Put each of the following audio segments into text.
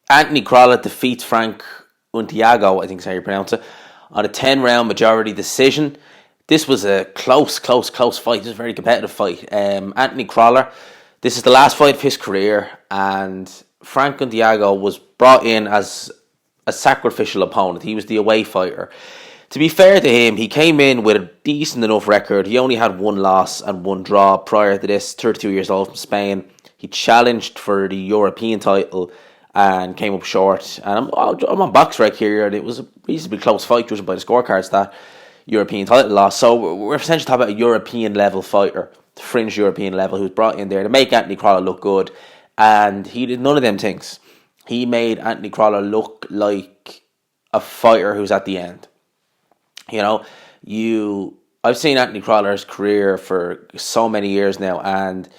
Anthony Crolla defeats Frank Untiago, I think is how you pronounce it, on a 10-round majority decision. This was a close fight. This was a very competitive fight. Anthony Crolla, this is the last fight of his career, and Frank Untiago was brought in as a sacrificial opponent. He was the away fighter. To be fair to him, he came in with a decent enough record. He only had one loss and one draw prior to this, 32 years old from Spain. He challenged for the European title and came up short. And I'm on BoxRec here, and it was a reasonably close fight, judging by the scorecards, that European title loss. So we're essentially talking about a European level fighter, fringe European level, who's brought in there to make Anthony Crolla look good. And he did none of them things. He made Anthony Crolla look like a fighter who's at the end. You know, I've seen Anthony Crolla's career for so many years now, and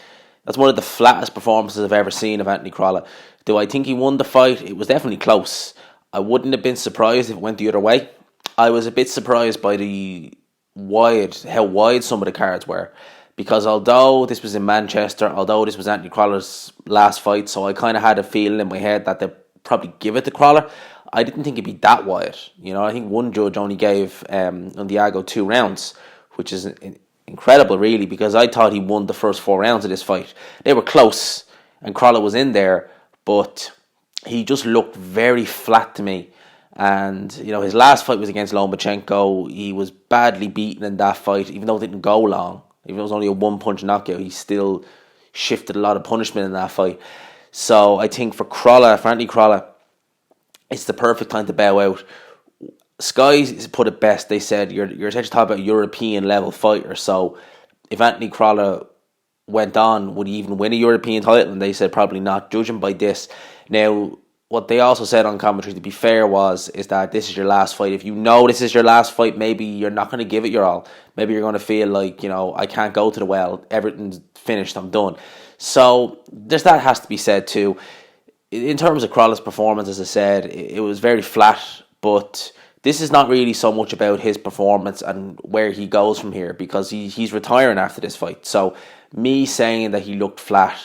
that's one of the flattest performances I've ever seen of Anthony Crolla. Do I think he won the fight? It was definitely close. I wouldn't have been surprised if it went the other way. I was a bit surprised by how wide some of the cards were, because although this was in Manchester, although this was Anthony Crolla's last fight, so I kind of had a feeling in my head that they'd probably give it to Crolla. I didn't think it'd be that wide. I think one judge only gave Undiago 2 rounds, which is incredible, really, because I thought he won the first 4 rounds of this fight. They were close, and Crolla was in there, but he just looked very flat to me. And, his last fight was against Lomachenko. He was badly beaten in that fight, even though it didn't go long. Even though it was only a one-punch knockout, he still shifted a lot of punishment in that fight. So I think for Anthony Crolla, it's the perfect time to bow out. Sky put it best. They said you're essentially talking about a European level fighter. So if Anthony Crolla went on, would he even win a European title? And they said probably not, judging by this. Now, what they also said on commentary, to be fair, is that this is your last fight. If you know this is your last fight, maybe you're not going to give it your all. Maybe you're going to feel like, I can't go to the well. Everything's finished. I'm done. So that has to be said too. In terms of Crolla's performance, as I said, it was very flat, but this is not really so much about his performance and where he goes from here, because he's retiring after this fight. So me saying that he looked flat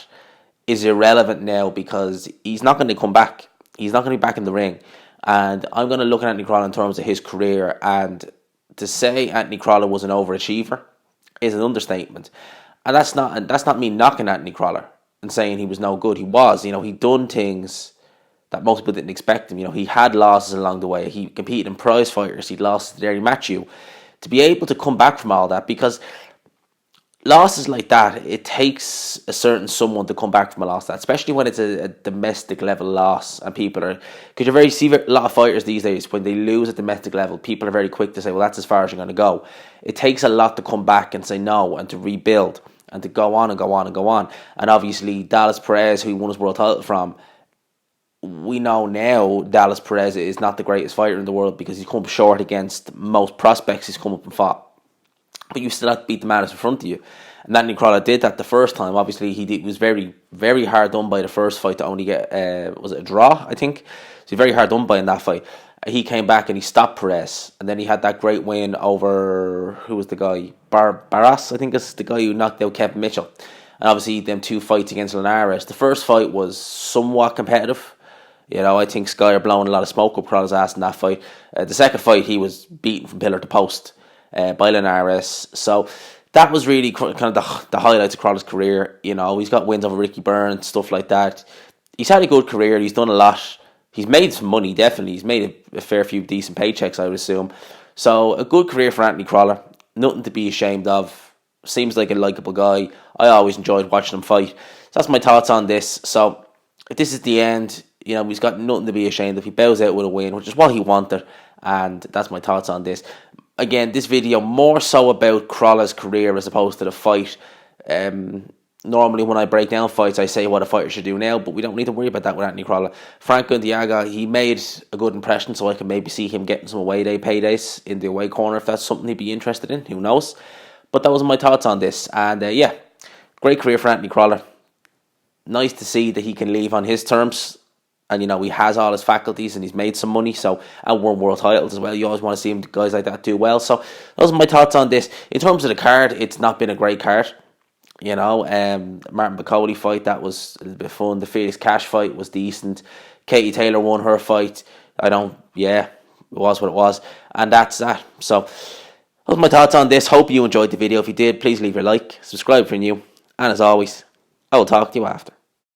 is irrelevant now, because he's not going to come back. He's not going to be back in the ring. And I'm going to look at Anthony Crolla in terms of his career, and to say Anthony Crolla was an overachiever is an understatement. And that's not me knocking Anthony Crolla and saying he was no good. He was. He'd done things that most people didn't expect him. He had losses along the way. He competed in prize fighters. He'd lost to Derry Matthew. To be able to come back from all that, because losses like that, it takes a certain someone to come back from a loss like that, especially when it's a domestic level loss, and people are, because you see a lot of fighters these days, when they lose at domestic level, people are very quick to say, well, that's as far as you're going to go. It takes a lot to come back and say no, and to rebuild, and to go on and go on and go on. And obviously Dallas Perez, who he won his world title from, we know now Dallas Perez is not the greatest fighter in the world, because he's come short against most prospects he's come up and fought. But you still have to beat the man that's in front of you. And Anthony Crolla did that the first time. Obviously, he was very, very hard done by the first fight to only get, was it a draw, I think? So he was very hard done by in that fight. He came back and he stopped Perez. And then he had that great win over, who was the guy? Barras, I think is the guy who knocked out Kevin Mitchell. And obviously, them 2 fights against Linares. The first fight was somewhat competitive. I think Sky are blowing a lot of smoke up Crolla's ass in that fight. The second fight, he was beaten from pillar to post by Linares. So that was really kind of the highlights of Crolla's career. He's got wins over Ricky Burns, stuff like that. He's had a good career. He's done a lot. He's made some money, definitely. He's made a fair few decent paychecks, I would assume. So a good career for Anthony Crolla. Nothing to be ashamed of. Seems like a likeable guy. I always enjoyed watching him fight. So that's my thoughts on this. So if this is the end, he's got nothing to be ashamed of. He bows out with a win, which is what he wanted. And that's my thoughts on this. Again, this video more so about Crolla's career as opposed to the fight. Normally when I break down fights, I say what a fighter should do now, but we don't need to worry about that with Anthony Crolla. Franco Diaga, he made a good impression, so I can maybe see him getting some away day paydays in the away corner if that's something he'd be interested in. Who knows? But those are my thoughts on this. And yeah, great career for Anthony Crolla. Nice to see that he can leave on his terms. And, he has all his faculties and he's made some money. So, and won world titles as well. You always want to see him, guys like that do well. So, those are my thoughts on this. In terms of the card, it's not been a great card. Martin Bacoli fight, that was a little bit fun. The Felix Cash fight was decent. Katie Taylor won her fight. It was what it was. And that's that. So, those are my thoughts on this. Hope you enjoyed the video. If you did, please leave your like, subscribe if you're new. And as always, I will talk to you after.